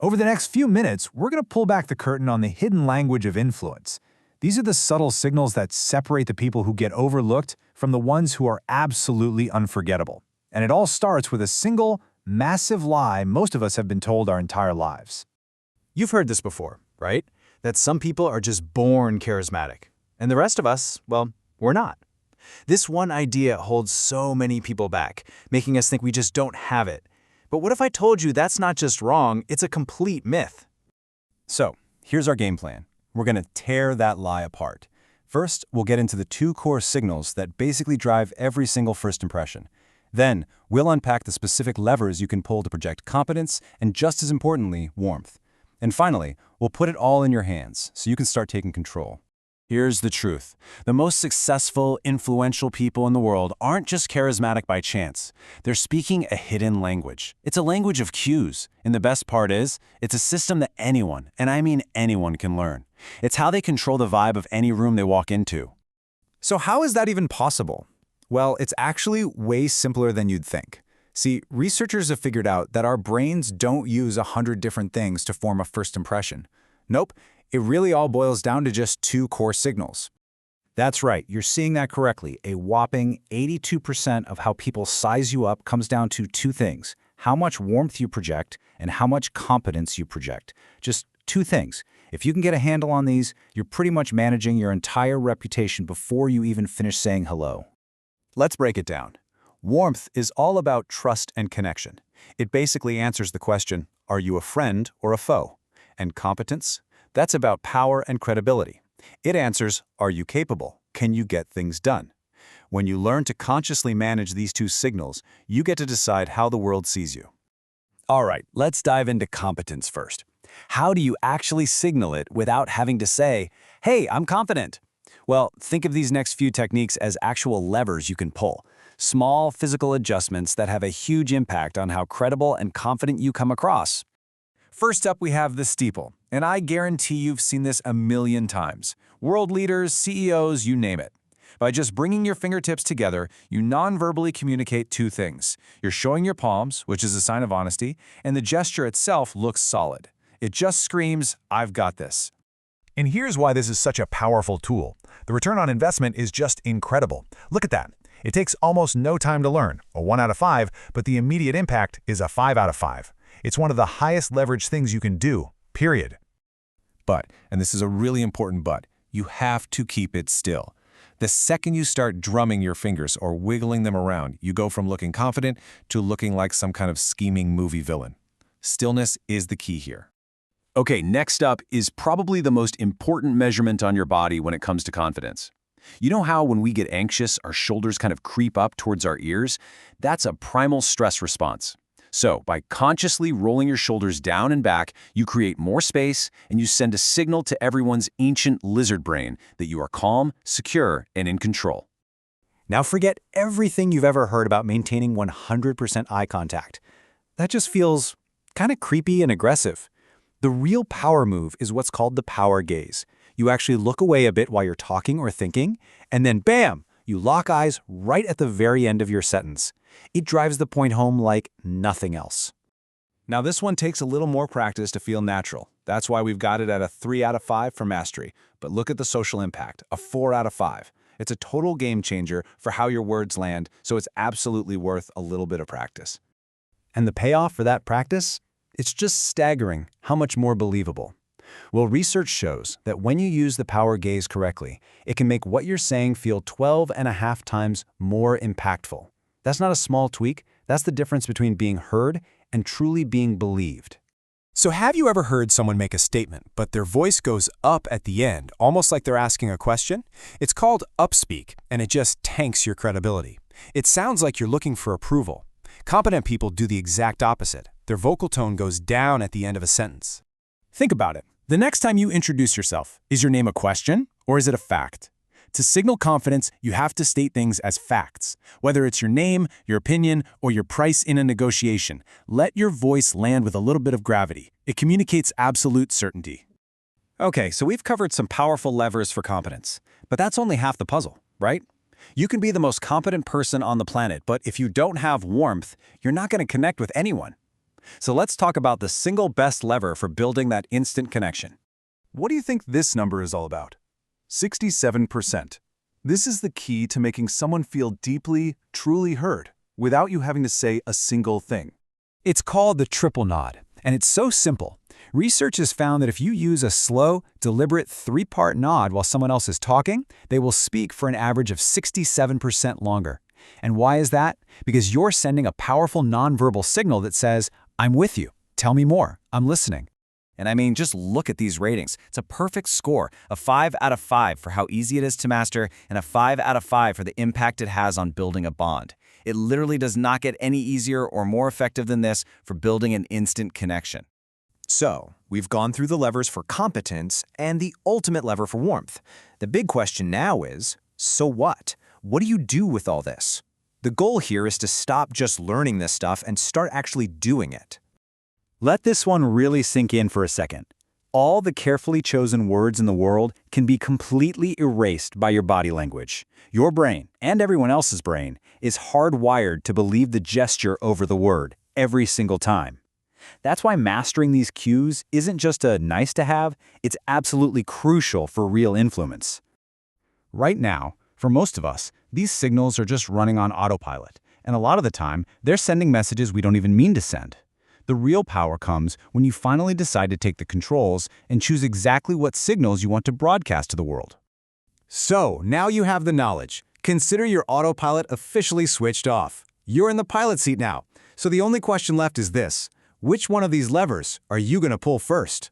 Over the next few minutes, we're going to pull back the curtain on the hidden language of influence. These are the subtle signals that separate the people who get overlooked from the ones who are absolutely unforgettable. And it all starts with a single, massive lie most of us have been told our entire lives. You've heard this before, right? That some people are just born charismatic, and the rest of us, well, we're not. This one idea holds so many people back, making us think we just don't have it. But what if I told you that's not just wrong, it's a complete myth? So, here's our game plan. We're going to tear that lie apart. First, we'll get into the 2 core signals that basically drive every single first impression. Then, we'll unpack the specific levers you can pull to project competence and, just as importantly, warmth. And finally, we'll put it all in your hands so you can start taking control. Here's the truth. The most successful, influential people in the world aren't just charismatic by chance. They're speaking a hidden language. It's a language of cues. And the best part is, it's a system that anyone, and I mean anyone, can learn. It's how they control the vibe of any room they walk into. So how is that even possible? Well, it's actually way simpler than you'd think. See, researchers have figured out that our brains don't use 100 different things to form a first impression. Nope, it really all boils down to just 2 core signals. That's right, you're seeing that correctly. A whopping 82% of how people size you up comes down to 2 things: how much warmth you project and how much competence you project. Just 2 things. If you can get a handle on these, you're pretty much managing your entire reputation before you even finish saying hello. Let's break it down. Warmth is all about trust and connection. It basically answers the question, are you a friend or a foe? And competence? That's about power and credibility. It answers, are you capable? Can you get things done? When you learn to consciously manage these 2 signals, you get to decide how the world sees you. All right, let's dive into competence first. How do you actually signal it without having to say, hey, I'm confident? Well, think of these next few techniques as actual levers you can pull. Small physical adjustments that have a huge impact on how credible and confident you come across. First up, we have the steeple, and I guarantee you've seen this a million times. World leaders, CEOs, you name it. By just bringing your fingertips together, you non-verbally communicate 2 things. You're showing your palms, which is a sign of honesty, and the gesture itself looks solid. It just screams, I've got this. And here's why this is such a powerful tool. The return on investment is just incredible. Look at that. It takes almost no time to learn, a 1 out of 5, but the immediate impact is a 5 out of 5. It's one of the highest leverage things you can do, period. But, and this is a really important but, you have to keep it still. The second you start drumming your fingers or wiggling them around, you go from looking confident to looking like some kind of scheming movie villain. Stillness is the key here. Okay, next up is probably the most important measurement on your body when it comes to confidence. You know how when we get anxious, our shoulders kind of creep up towards our ears? That's a primal stress response. So, by consciously rolling your shoulders down and back, you create more space and you send a signal to everyone's ancient lizard brain that you are calm, secure, and in control. Now forget everything you've ever heard about maintaining 100% eye contact. That just feels kind of creepy and aggressive. The real power move is what's called the power gaze. You actually look away a bit while you're talking or thinking, and then bam, you lock eyes right at the very end of your sentence. It drives the point home like nothing else. Now this one takes a little more practice to feel natural. That's why we've got it at a 3 out of 5 for mastery. But look at the social impact, a 4 out of 5. It's a total game changer for how your words land, so it's absolutely worth a little bit of practice. And the payoff for that practice? It's just staggering how much more believable. Well, research shows that when you use the power gaze correctly, it can make what you're saying feel 12.5 times more impactful. That's not a small tweak. That's the difference between being heard and truly being believed. So have you ever heard someone make a statement, but their voice goes up at the end, almost like they're asking a question? It's called upspeak, and it just tanks your credibility. It sounds like you're looking for approval. Competent people do the exact opposite. Their vocal tone goes down at the end of a sentence. Think about it. The next time you introduce yourself, is your name a question or is it a fact? To signal confidence, you have to state things as facts. Whether it's your name, your opinion, or your price in a negotiation, let your voice land with a little bit of gravity. It communicates absolute certainty. Okay, so we've covered some powerful levers for competence, but that's only half the puzzle, right? You can be the most competent person on the planet, but if you don't have warmth, you're not going to connect with anyone. So let's talk about the single best lever for building that instant connection. What do you think this number is all about? 67%. This is the key to making someone feel deeply, truly heard, without you having to say a single thing. It's called the triple nod, and it's so simple. Research has found that if you use a slow, deliberate three-part nod while someone else is talking, they will speak for an average of 67% longer. And why is that? Because you're sending a powerful nonverbal signal that says, I'm with you. Tell me more. I'm listening. And I mean, just look at these ratings. It's a perfect score, a 5 out of 5 for how easy it is to master, and a 5 out of 5 for the impact it has on building a bond. It literally does not get any easier or more effective than this for building an instant connection. So, we've gone through the levers for competence and the ultimate lever for warmth. The big question now is, so what? What do you do with all this? The goal here is to stop just learning this stuff and start actually doing it. Let this one really sink in for a second. All the carefully chosen words in the world can be completely erased by your body language. Your brain, and everyone else's brain, is hardwired to believe the gesture over the word every single time. That's why mastering these cues isn't just a nice-to-have, it's absolutely crucial for real influence. Right now, for most of us, these signals are just running on autopilot, and a lot of the time, they're sending messages we don't even mean to send. The real power comes when you finally decide to take the controls and choose exactly what signals you want to broadcast to the world. So, now you have the knowledge. Consider your autopilot officially switched off. You're in the pilot seat now. So the only question left is this: which one of these levers are you going to pull first?